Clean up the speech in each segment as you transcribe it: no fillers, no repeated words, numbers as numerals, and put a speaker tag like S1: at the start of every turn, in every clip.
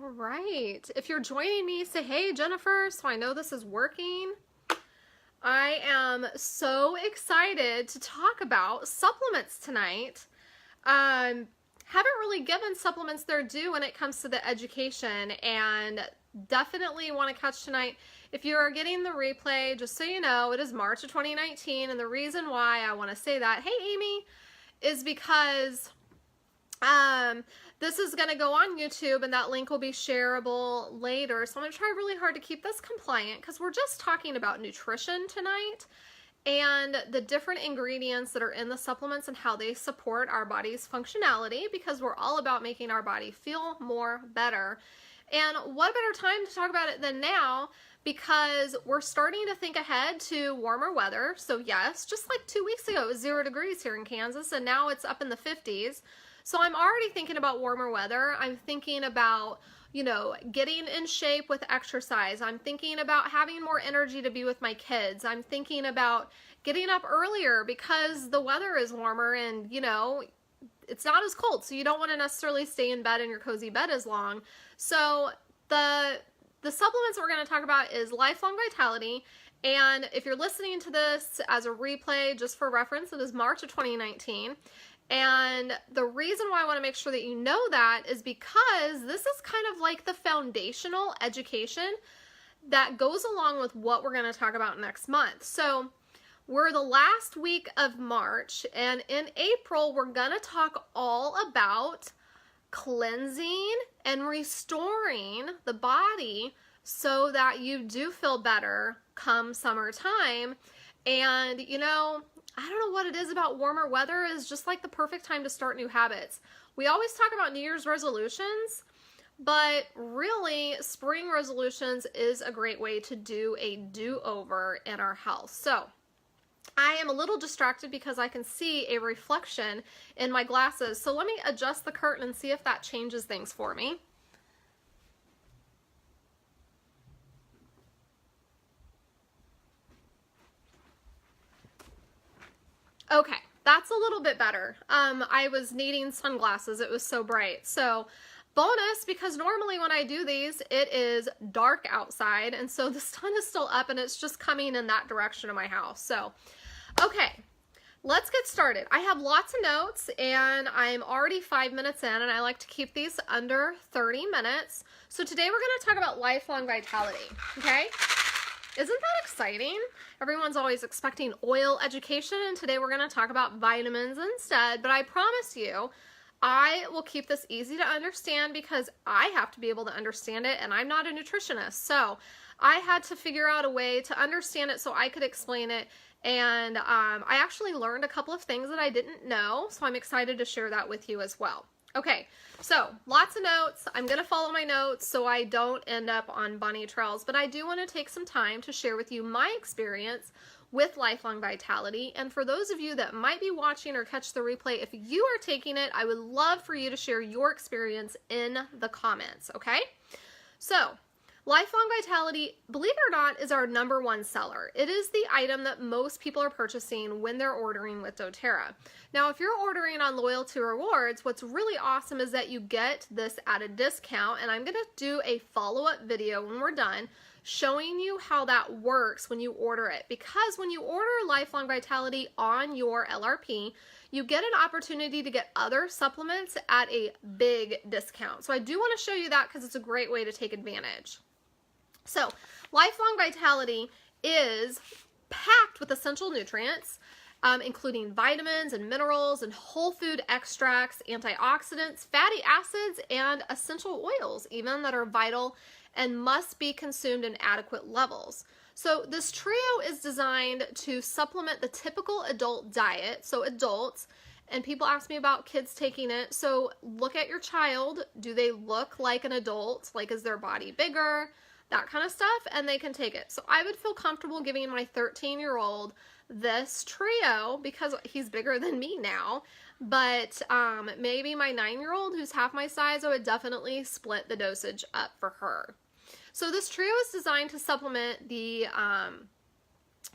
S1: All right. If you're joining me, say, hey, Jennifer, so I know this is working. I am so excited to talk about supplements tonight. Haven't really given supplements their due when it comes to the education, and definitely want to catch tonight. If you are getting the replay, just so you know, it is March of 2019, and the reason why I want to say that, hey, Amy, is because this is going to go on YouTube and that link will be shareable later. So I'm going to try really hard to keep this compliant because we're just talking about nutrition tonight and the different ingredients that are in the supplements and how they support our body's functionality, because we're all about making our body feel more better. And what better time to talk about it than now, because we're starting to think ahead to warmer weather. So yes, just like 2 weeks ago, it was 0 degrees here in Kansas, and now it's up in the 50s. So I'm already thinking about warmer weather. I'm thinking about, you know, getting in shape with exercise. I'm thinking about having more energy to be with my kids. I'm thinking about getting up earlier because the weather is warmer and, you know, it's not as cold. So you don't want to necessarily stay in bed in your cozy bed as long. So the supplements we're going to talk about is Lifelong Vitality. And if you're listening to this as a replay, just for reference, it is March of 2019. And the reason why I want to make sure that you know that is because this is kind of like the foundational education that goes along with what we're going to talk about next month. So we're the last week of March, and in April, we're going to talk all about cleansing and restoring the body so that you do feel better come summertime. And, you know, I don't know what it is about warmer weather is just like the perfect time to start new habits. We always talk about New Year's resolutions, but really spring resolutions is a great way to do a do-over in our health. So I am a little distracted because I can see a reflection in my glasses. So let me adjust the curtain and see if that changes things for me. Okay, that's a little bit better. I was needing sunglasses. It was so bright. So bonus, because normally when I do these, it is dark outside. And so the sun is still up and it's just coming in that direction of my house. So, okay, let's get started. I have lots of notes and I'm already 5 minutes in, and I like to keep these under 30 minutes. So today we're going to talk about lifelong vitality, okay? Isn't that exciting? Everyone's always expecting oil education, and today we're going to talk about vitamins instead. But I promise you, I will keep this easy to understand because I have to be able to understand it, and I'm not a nutritionist. So I had to figure out a way to understand it so I could explain it. And I actually learned a couple of things that I didn't know, so I'm excited to share that with you as well. Okay, so lots of notes. I'm going to follow my notes so I don't end up on bunny trails, but I do want to take some time to share with you my experience with Lifelong Vitality. And for those of you that might be watching or catch the replay, if you are taking it, I would love for you to share your experience in the comments, okay? So, Lifelong Vitality, believe it or not, is our #1 seller. It is the item that most people are purchasing when they're ordering with doTERRA. Now, if you're ordering on Loyalty Rewards, what's really awesome is that you get this at a discount, and I'm going to do a follow-up video when we're done showing you how that works when you order it. Because when you order Lifelong Vitality on your LRP, you get an opportunity to get other supplements at a big discount. So I do want to show you that because it's a great way to take advantage. So, Lifelong Vitality is packed with essential nutrients, including vitamins and minerals and whole food extracts, antioxidants, fatty acids, and essential oils, even, that are vital and must be consumed in adequate levels. So this trio is designed to supplement the typical adult diet, so adults, and people ask me about kids taking it. So look at your child. Do they look like an adult? Like, is their body bigger? That kind of stuff, and they can take it. So I would feel comfortable giving my 13-year-old this trio because he's bigger than me now. But maybe my 9-year-old who's half my size, I would definitely split the dosage up for her. So this trio is designed to supplement the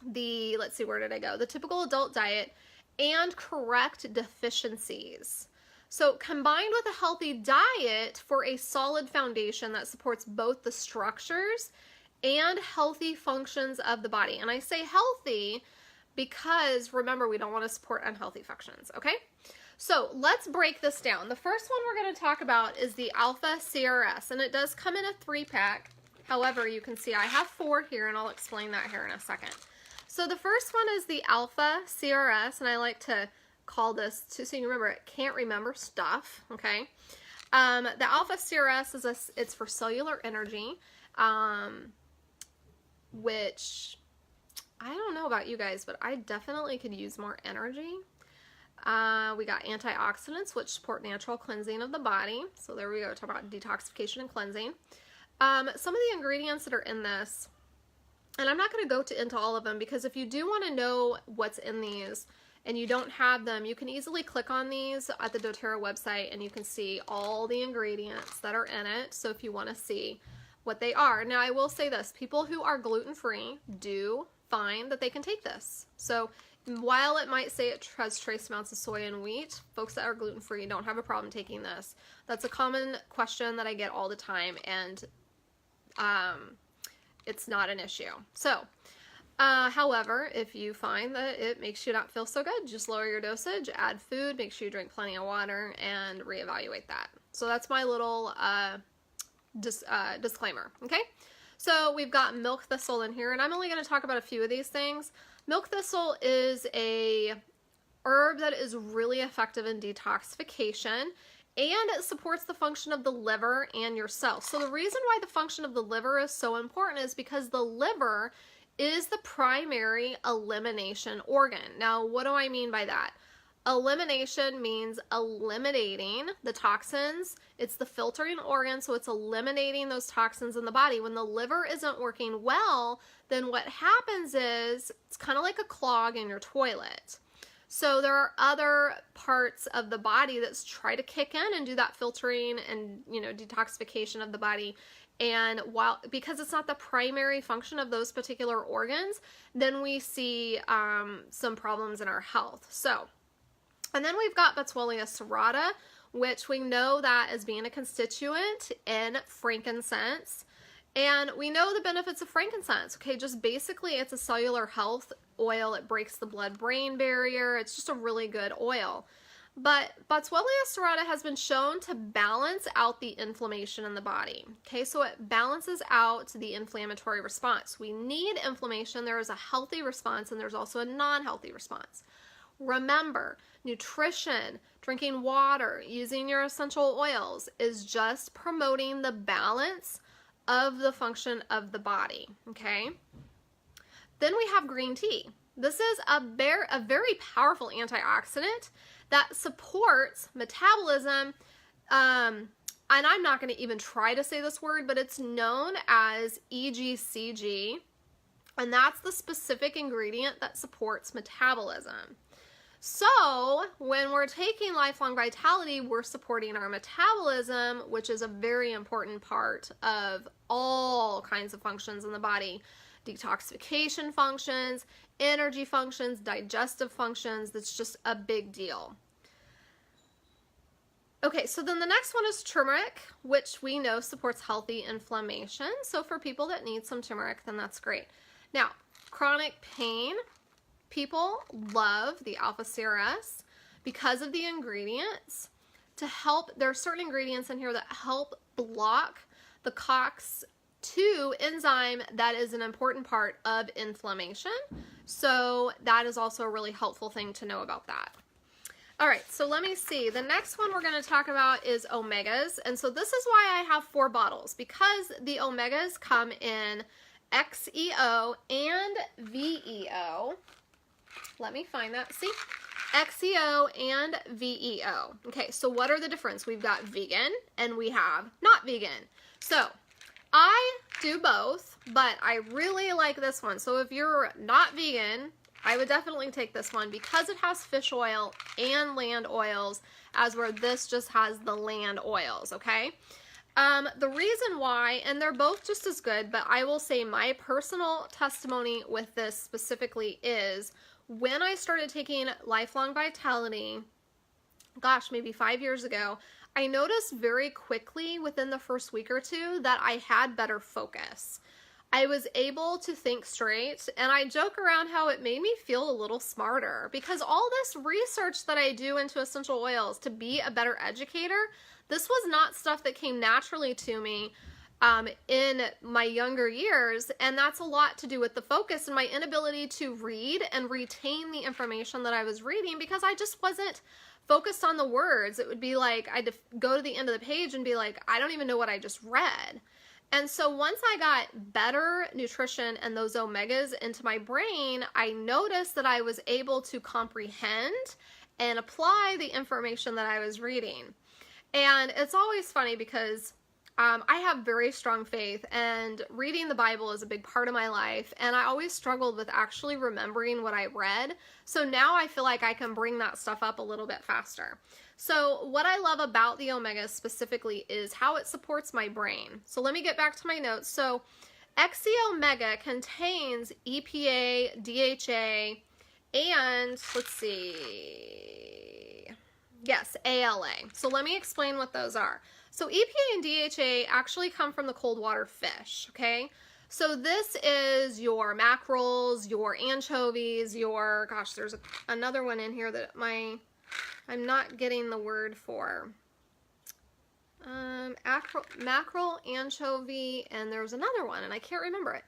S1: let's see, where did I go? The typical adult diet and correct deficiencies. So combined with a healthy diet for a solid foundation that supports both the structures and healthy functions of the body. And I say healthy because remember, we don't want to support unhealthy functions, okay? So let's break this down. The first one we're going to talk about is the Alpha CRS, and it does come in a 3-pack. However, you can see I have 4 here, and I'll explain that here in a second. So the first one is the Alpha CRS, and I like to call this, so you remember, it can't remember stuff, okay? The Alpha CRS it's for cellular energy, which I don't know about you guys, but I definitely could use more energy. We got antioxidants, which support natural cleansing of the body. So there we go, talk about detoxification and cleansing. Some of the ingredients that are in this, and I'm not going to go into all of them, because if you do want to know what's in these and you don't have them, you can easily click on these at the doTERRA website and you can see all the ingredients that are in it. So if you want to see what they are. Now I will say this, people who are gluten-free do find that they can take this. So while it might say it has trace amounts of soy and wheat, folks that are gluten-free don't have a problem taking this. That's a common question that I get all the time, and it's not an issue. So, however, if you find that it makes you not feel so good, just lower your dosage, add food, make sure you drink plenty of water, and reevaluate that. So that's my little disclaimer, okay? So we've got milk thistle in here, and I'm only going to talk about a few of these things. Milk thistle is a herb that is really effective in detoxification, and it supports the function of the liver and your cells. So the reason why the function of the liver is so important is because the liver is the primary elimination organ. Now, what do I mean by that? Elimination means eliminating the toxins. It's the filtering organ, so it's eliminating those toxins in the body. When the liver isn't working well, then what happens is it's kind of like a clog in your toilet. So there are other parts of the body that try to kick in and do that filtering and, you know, detoxification of the body. And because it's not the primary function of those particular organs, then we see some problems in our health. So, and then we've got Boswellia serrata, which we know that as being a constituent in frankincense. And we know the benefits of frankincense, okay? Just basically it's a cellular health oil. It breaks the blood-brain barrier. It's just a really good oil. But Boswellia serrata has been shown to balance out the inflammation in the body, okay? So it balances out the inflammatory response. We need inflammation. There is a healthy response and there's also a non-healthy response. Remember, nutrition, drinking water, using your essential oils is just promoting the balance of the function of the body, okay? Then we have green tea. This is a very powerful antioxidant that supports metabolism, and I'm not going to even try to say this word, but it's known as EGCG, and that's the specific ingredient that supports metabolism. So when we're taking Lifelong Vitality, we're supporting our metabolism, which is a very important part of all kinds of functions in the body. Detoxification functions, energy functions, digestive functions. That's just a big deal. Okay, so then the next one is turmeric, which we know supports healthy inflammation. So for people that need some turmeric, then that's great. Now, chronic pain. People love the Alpha CRS because of the ingredients to help. There are certain ingredients in here that help block the COX-2 enzyme that is an important part of inflammation. So that is also a really helpful thing to know about that. All right, so let me see. The next one we're going to talk about is omegas. And so this is why I have 4 bottles, because the omegas come in XEO and VEO. Let me find that. See? XEO and VEO. Okay, so what are the difference? We've got vegan and we have not vegan. So I do both, but I really like this one. So if you're not vegan, I would definitely take this one because it has fish oil and land oils, as where this just has the land oils, okay? The reason why, and they're both just as good, but I will say my personal testimony with this specifically is when I started taking Lifelong Vitality, gosh, maybe 5 years ago, I noticed very quickly within the first week or two that I had better focus. I was able to think straight, and I joke around how it made me feel a little smarter because all this research that I do into essential oils to be a better educator, this was not stuff that came naturally to me in my younger years, and that's a lot to do with the focus and my inability to read and retain the information that I was reading because I just wasn't focused on the words. It would be like I'd go to the end of the page and be like, I don't even know what I just read. And so once I got better nutrition and those omegas into my brain, I noticed that I was able to comprehend and apply the information that I was reading. And it's always funny because I have very strong faith, and reading the Bible is a big part of my life, and I always struggled with actually remembering what I read. So now I feel like I can bring that stuff up a little bit faster. So what I love about the omegas specifically is how it supports my brain. So let me get back to my notes. So XC Omega contains EPA, DHA, and let's see, yes, ALA. So let me explain what those are. So EPA and DHA actually come from the cold water fish, okay? So this is your mackerels, your anchovies, your, gosh, there's another one in here that I'm not getting the word for. Mackerel, anchovy, and there's another one, and I can't remember it.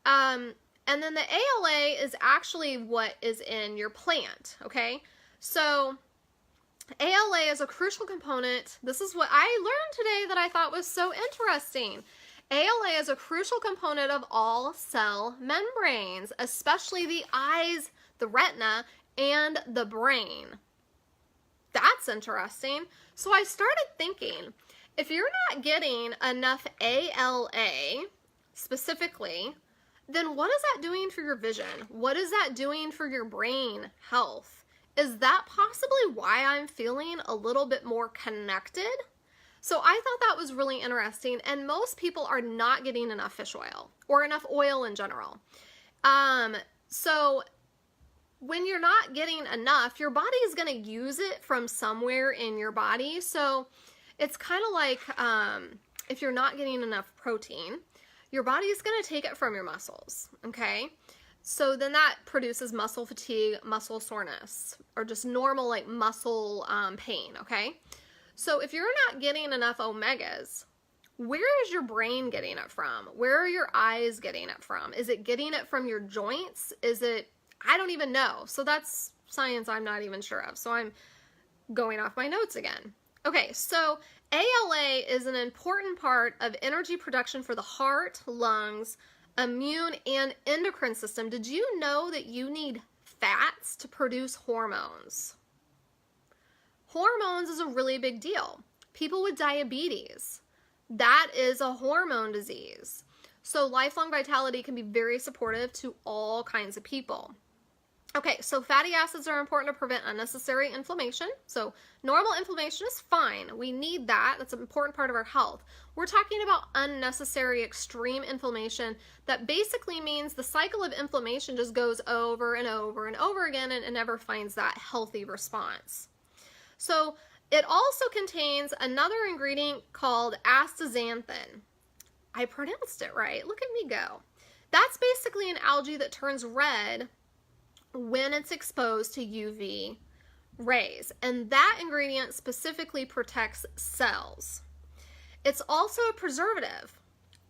S1: And then the ALA is actually what is in your plant, okay? So ALA is a crucial component. This is what I learned today that I thought was so interesting. ALA is a crucial component of all cell membranes, especially the eyes, the retina, and the brain. That's interesting. So I started thinking, if you're not getting enough ALA specifically, then what is that doing for your vision? What is that doing for your brain health? Is that possibly why I'm feeling a little bit more connected? So I thought that was really interesting, and most people are not getting enough fish oil or enough oil in general. So when you're not getting enough, your body is going to use it from somewhere in your body. So it's kind of like if you're not getting enough protein, your body is going to take it from your muscles, okay? So then that produces muscle fatigue, muscle soreness, or just normal like muscle pain, okay? So if you're not getting enough omegas, where is your brain getting it from? Where are your eyes getting it from? Is it getting it from your joints? Is it, I don't even know. So that's science I'm not even sure of. So I'm going off my notes again. Okay, so ALA is an important part of energy production for the heart, lungs, immune, and endocrine system. Did you know that you need fats to produce hormones? Hormones is a really big deal. People with diabetes, that is a hormone disease. So lifelong vitality can be very supportive to all kinds of people. Okay, so fatty acids are important to prevent unnecessary inflammation. So normal inflammation is fine. We need that. That's an important part of our health. We're talking about unnecessary extreme inflammation that basically means the cycle of inflammation just goes over and over and over again and it never finds that healthy response. So it also contains another ingredient called astaxanthin. I pronounced it right. Look at me go. That's basically an algae that turns red when it's exposed to UV rays, and that ingredient specifically protects cells. It's also a preservative,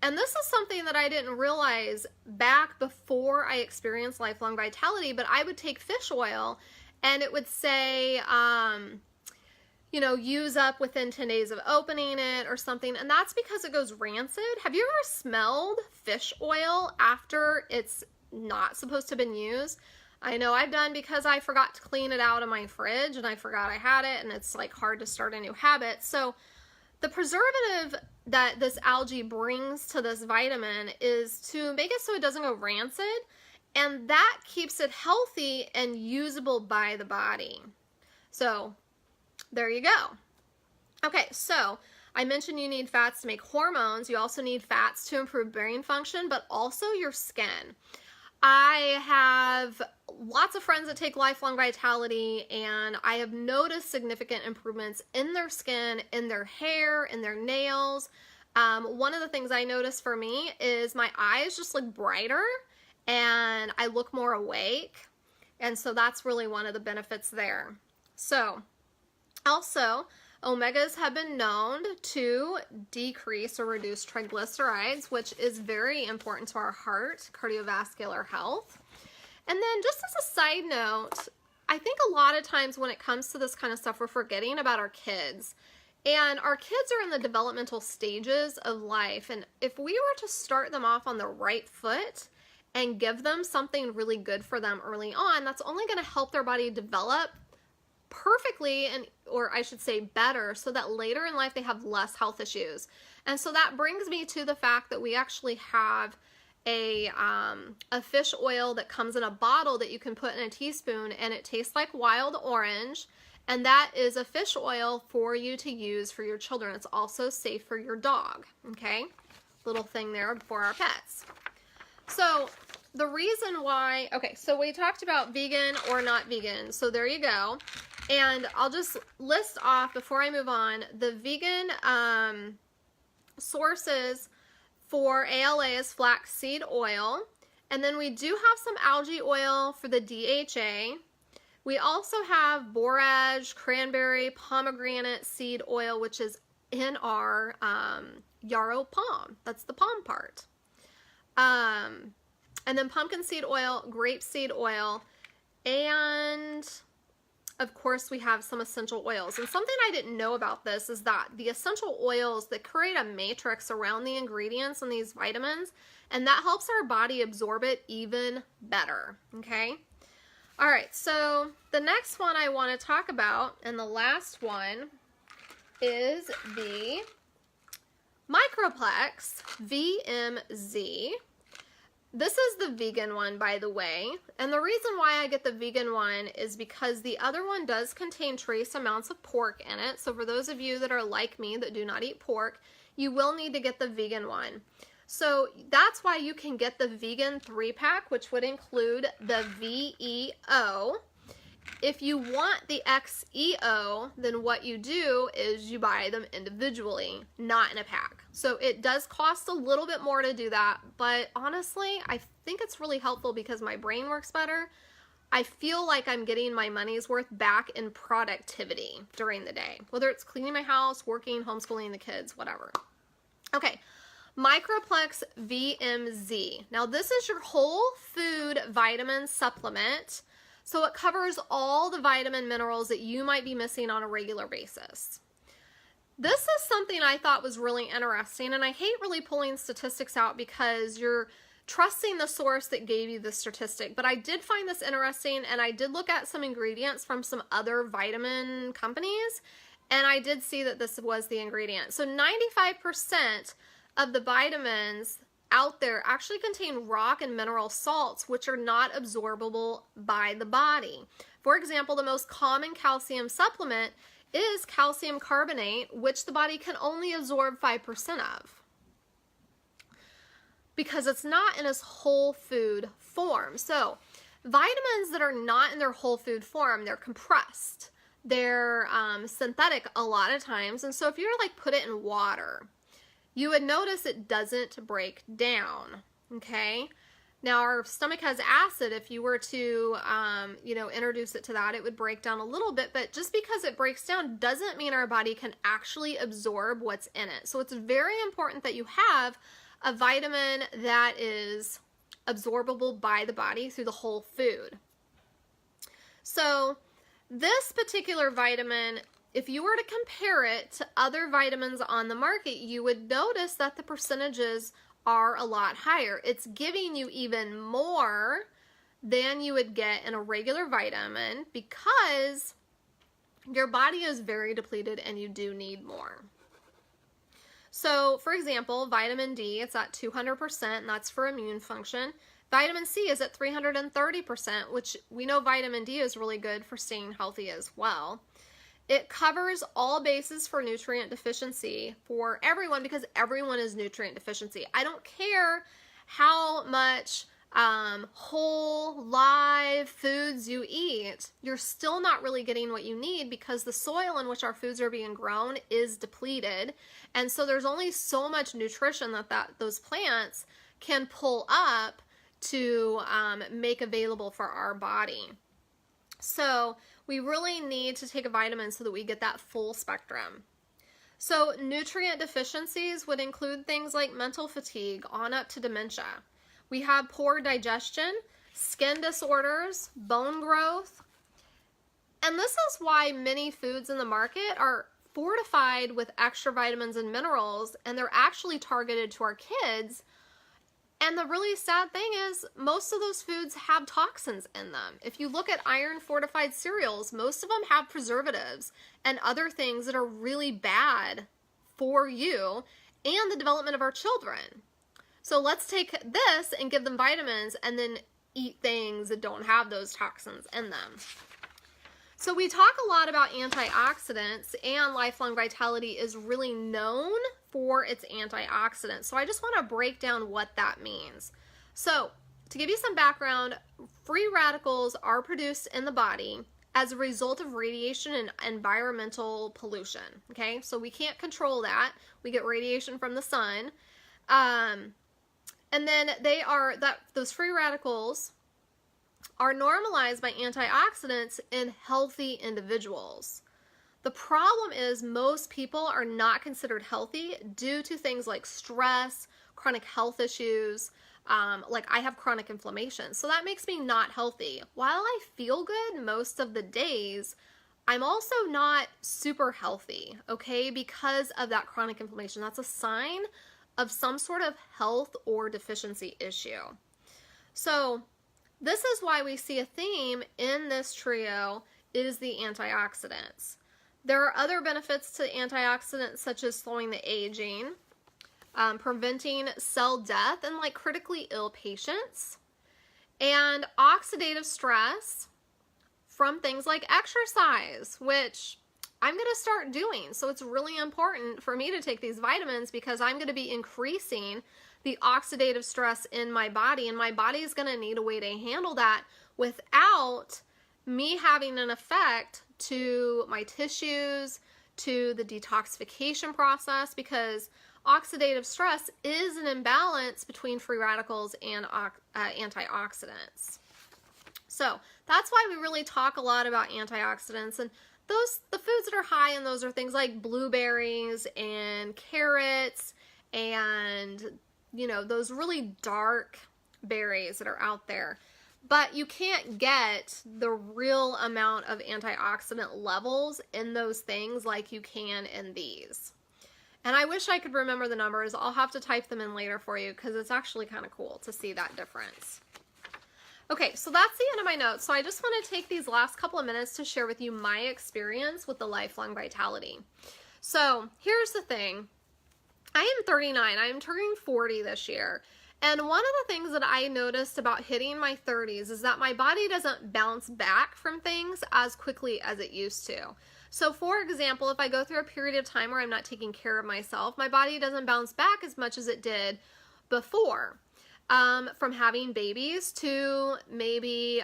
S1: and this is something that I didn't realize back before I experienced lifelong vitality, but I would take fish oil and it would say, use up within 10 days of opening it or something, and that's because it goes rancid. Have you ever smelled fish oil after it's not supposed to have been used? I know I've done because I forgot to clean it out of my fridge and I forgot I had it, and it's like hard to start a new habit. So the preservative that this algae brings to this vitamin is to make it so it doesn't go rancid, and that keeps it healthy and usable by the body. So there you go. Okay, so I mentioned you need fats to make hormones. You also need fats to improve brain function, but also your skin. I have lots of friends that take Lifelong Vitality, and I have noticed significant improvements in their skin, in their hair, in their nails. One of the things I noticed for me is my eyes just look brighter and I look more awake. And so that's really one of the benefits there. So also, omegas have been known to decrease or reduce triglycerides, which is very important to our heart, cardiovascular health. And then just as a side note, I think a lot of times when it comes to this kind of stuff, we're forgetting about our kids. And our kids are in the developmental stages of life. And if we were to start them off on the right foot and give them something really good for them early on, that's only going to help their body develop perfectly, and or I should say better, so that later in life they have less health issues. And so that brings me to the fact that we actually have a fish oil that comes in a bottle that you can put in a teaspoon, and it tastes like wild orange, and that is a fish oil for you to use for your children. It's also safe for your dog. Okay, little thing there for our pets. So the reason why, okay, so we talked about vegan or not vegan, so there you go. And I'll just list off, before I move on, the vegan sources for ALA is flaxseed oil. And then we do have some algae oil for the DHA. We also have borage, cranberry, pomegranate seed oil, which is in our yarrow palm. That's the palm part. And then pumpkin seed oil, grapeseed oil, and of course, we have some essential oils. And something I didn't know about this is that the essential oils, that create a matrix around the ingredients in these vitamins, and that helps our body absorb it even better, okay? All right, so the next one I want to talk about, and the last one, is the Microplex VMZ. This is the vegan one, by the way, and the reason why I get the vegan one is because the other one does contain trace amounts of pork in it. So for those of you that are like me that do not eat pork, you will need to get the vegan one. So that's why you can get the vegan 3-pack, which would include the VEO. If you want the XEO, then what you do is you buy them individually, not in a pack. So it does cost a little bit more to do that, but honestly, I think it's really helpful because my brain works better. I feel like I'm getting my money's worth back in productivity during the day, whether it's cleaning my house, working, homeschooling the kids, whatever. Okay, Microplex VMZ. Now this is your whole food vitamin supplement. So it covers all the vitamin minerals that you might be missing on a regular basis. This is something I thought was really interesting, and I hate really pulling statistics out because you're trusting the source that gave you the statistic, but I did find this interesting, and I did look at some ingredients from some other vitamin companies, and I did see that this was the ingredient. So 95% of the vitamins out there actually contain rock and mineral salts, which are not absorbable by the body. For example, the most common calcium supplement is calcium carbonate, which the body can only absorb 5% of because it's not in its whole food form. So vitamins that are not in their whole food form, they're compressed, they're synthetic a lot of times, and so if you were to like put it in water, you would notice it doesn't break down, okay? Now, our stomach has acid. If you were to, introduce it to that, it would break down a little bit, but just because it breaks down doesn't mean our body can actually absorb what's in it. So it's very important that you have a vitamin that is absorbable by the body through the whole food. So this particular vitamin, if you were to compare it to other vitamins on the market, you would notice that the percentages are a lot higher. It's giving you even more than you would get in a regular vitamin because your body is very depleted and you do need more. So, for example, vitamin D, it's at 200%, and that's for immune function. Vitamin C is at 330%, which we know vitamin D is really good for staying healthy as well. It covers all bases for nutrient deficiency for everyone because everyone is nutrient deficiency. I don't care how much whole, live foods you eat, you're still not really getting what you need because the soil in which our foods are being grown is depleted. And so there's only so much nutrition that those plants can pull up to make available for our body. So we really need to take a vitamin so that we get that full spectrum. So nutrient deficiencies would include things like mental fatigue on up to dementia. We have poor digestion, skin disorders, bone growth. And this is why many foods in the market are fortified with extra vitamins and minerals, and they're actually targeted to our kids. And the really sad thing is most of those foods have toxins in them. If you look at iron fortified cereals, most of them have preservatives and other things that are really bad for you and the development of our children. So let's take this and give them vitamins and then eat things that don't have those toxins in them. So we talk a lot about antioxidants, and Lifelong Vitality is really known for its antioxidants. So I just want to break down what that means. So to give you some background, free radicals are produced in the body as a result of radiation and environmental pollution. Okay, so we can't control that. We get radiation from the sun. And then those free radicals are normalized by antioxidants in healthy individuals. The problem is most people are not considered healthy due to things like stress, chronic health issues, like I have chronic inflammation. So that makes me not healthy. While I feel good most of the days, I'm also not super healthy, okay, because of that chronic inflammation. That's a sign of some sort of health or deficiency issue. So this is why we see a theme in this trio is the antioxidants. There are other benefits to antioxidants such as slowing the aging, preventing cell death in like critically ill patients, and oxidative stress from things like exercise, which I'm going to start doing. So it's really important for me to take these vitamins because I'm going to be increasing the oxidative stress in my body, and my body is going to need a way to handle that without me having an effect to my tissues, to the detoxification process, because oxidative stress is an imbalance between free radicals and antioxidants. So that's why we really talk a lot about antioxidants, and the foods that are high in those are things like blueberries and carrots and, you know, those really dark berries that are out there. But you can't get the real amount of antioxidant levels in those things like you can in these. And I wish I could remember the numbers. I'll have to type them in later for you because it's actually kind of cool to see that difference. Okay, so that's the end of my notes. So I just want to take these last couple of minutes to share with you my experience with the Lifelong Vitality. So here's the thing. I am 39. I am turning 40 this year. And one of the things that I noticed about hitting my 30s is that my body doesn't bounce back from things as quickly as it used to. So for example, if I go through a period of time where I'm not taking care of myself, my body doesn't bounce back as much as it did before. From having babies to maybe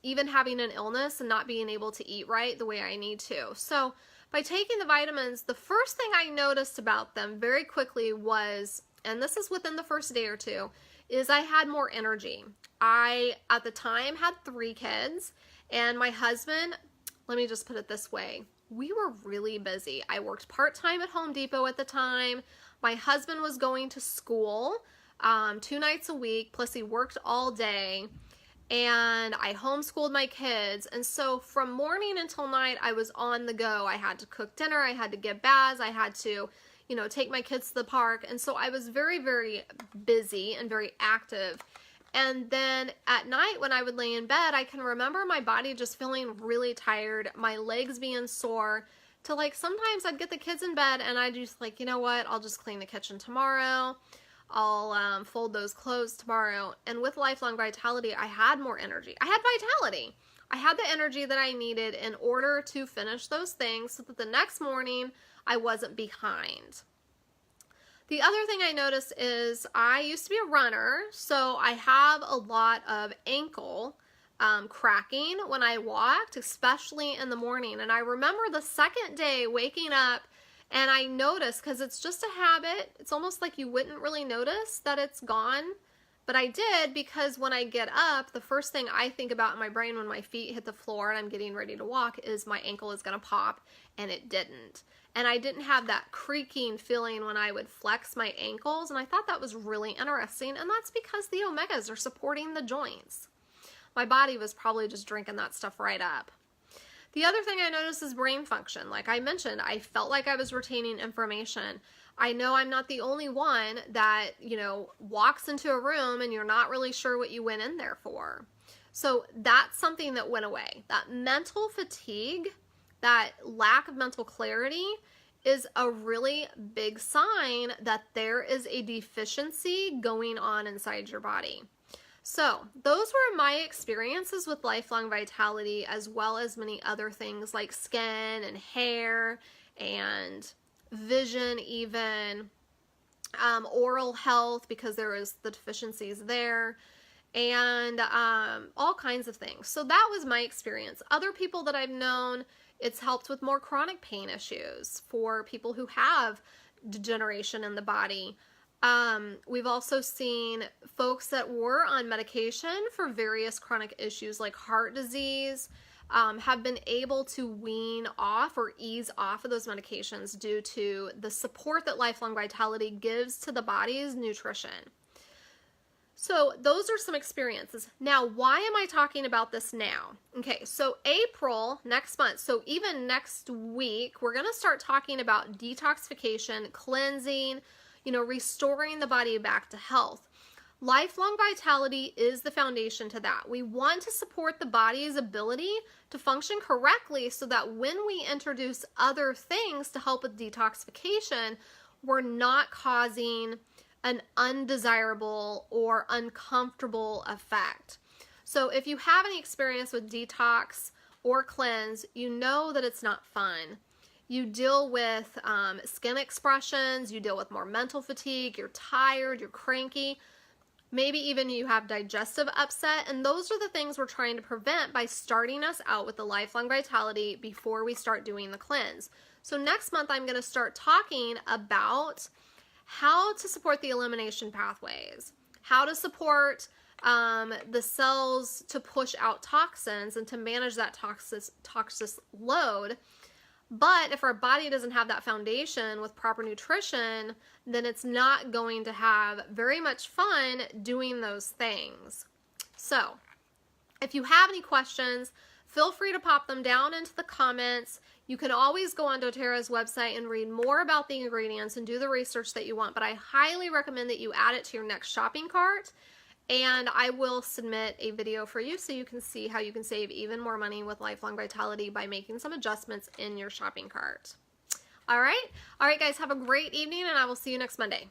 S1: even having an illness and not being able to eat right the way I need to. So by taking the vitamins, the first thing I noticed about them very quickly was, and this is within the first day or two, is I had more energy. I, at the time, had 3 kids, and my husband, let me just put it this way, we were really busy. I worked part-time at Home Depot at the time. My husband was going to school 2 nights a week, plus he worked all day, and I homeschooled my kids. And so from morning until night, I was on the go. I had to cook dinner, I had to get baths, I had to, you know, take my kids to the park. And so I was very, very busy and very active. And then at night when I would lay in bed, I can remember my body just feeling really tired, my legs being sore, to like sometimes I'd get the kids in bed and I'd just like, you know what, I'll just clean the kitchen tomorrow. I'll fold those clothes tomorrow. And with Lifelong Vitality, I had more energy. I had vitality. I had the energy that I needed in order to finish those things so that the next morning I wasn't behind. The other thing I noticed is I used to be a runner, so I have a lot of ankle cracking when I walked, especially in the morning. And I remember the second day waking up and I noticed, because it's just a habit, it's almost like you wouldn't really notice that it's gone. But I did, because when I get up, the first thing I think about in my brain when my feet hit the floor and I'm getting ready to walk is my ankle is going to pop, and it didn't. And I didn't have that creaking feeling when I would flex my ankles, and I thought that was really interesting, and that's because the omegas are supporting the joints. My body was probably just drinking that stuff right up. The other thing I noticed is brain function. Like I mentioned, I felt like I was retaining information. I know I'm not the only one that, walks into a room and you're not really sure what you went in there for. So that's something that went away. That mental fatigue, that lack of mental clarity is a really big sign that there is a deficiency going on inside your body. So those were my experiences with Lifelong Vitality, as well as many other things like skin and hair and vision, even oral health, because there was the deficiencies there, and all kinds of things. So that was my experience. Other people that I've known, it's helped with more chronic pain issues for people who have degeneration in the body. We've also seen folks that were on medication for various chronic issues like heart disease, have been able to wean off or ease off of those medications due to the support that Lifelong Vitality gives to the body's nutrition. So those are some experiences. Now, why am I talking about this now? Okay, so April, next month, so even next week, we're going to start talking about detoxification, cleansing, restoring the body back to health. Lifelong Vitality is the foundation to that. We want to support the body's ability to function correctly so that when we introduce other things to help with detoxification, we're not causing an undesirable or uncomfortable effect. So if you have any experience with detox or cleanse, you know that it's not fun. You deal with skin expressions, you deal with more mental fatigue, you're tired, you're cranky, maybe even you have digestive upset, and those are the things we're trying to prevent by starting us out with the Lifelong Vitality before we start doing the cleanse. So next month I'm going to start talking about how to support the elimination pathways, how to support the cells to push out toxins and to manage that toxic load. But if our body doesn't have that foundation with proper nutrition, then it's not going to have very much fun doing those things. So if you have any questions, feel free to pop them down into the comments. You can always go on doTERRA's website and read more about the ingredients and do the research that you want, but I highly recommend that you add it to your next shopping cart, and I will submit a video for you so you can see how you can save even more money with Lifelong Vitality by making some adjustments in your shopping cart. All right guys, have a great evening, and I will see you next Monday.